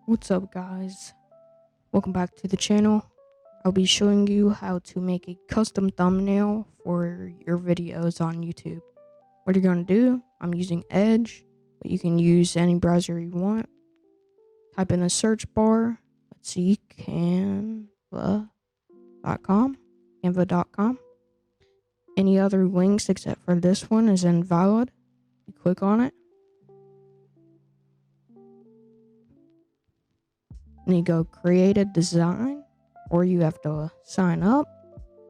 What's up, guys? Welcome back to the channel. I'll be showing you how to make a custom thumbnail for your videos on YouTube. What you're going to do, I'm using Edge, but you can use any browser you want. Type in the search bar, let's see, canva.com. Any other links except for this one is invalid. You click on it. And you go create a design, or you have to sign up,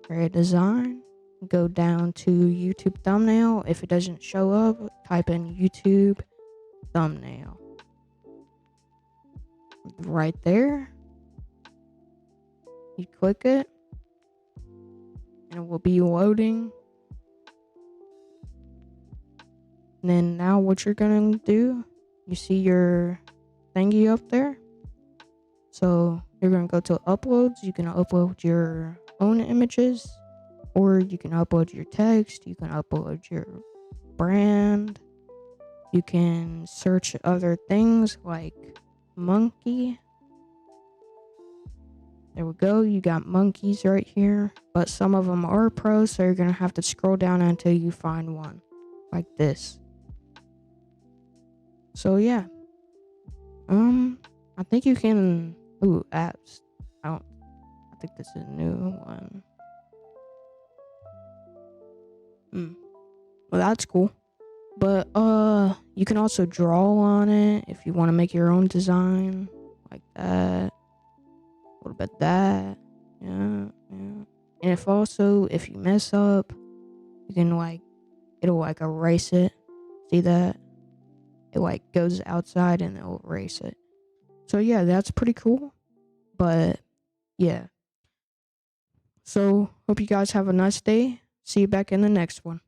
create a design, go down to YouTube thumbnail. If it doesn't show up, type in YouTube thumbnail. Right there, you click it, and it will be loading. And then now what you're gonna do, you see your thingy up there. So you're going to go to uploads. You can upload your own images, or you can upload your text. You can upload your brand. You can search other things like monkey. There we go. You got monkeys right here, but some of them are pros, so you're going to have to scroll down until you find one like this. So yeah, I think you can. Ooh, apps. I think this is a new one. Well, that's cool. But you can also draw on it if you want to make your own design like that. What about that? Yeah. And if you mess up, you can it'll erase it. See that? It goes outside and it'll erase it. So yeah, that's pretty cool. But yeah. So hope you guys have a nice day. See you back in the next one.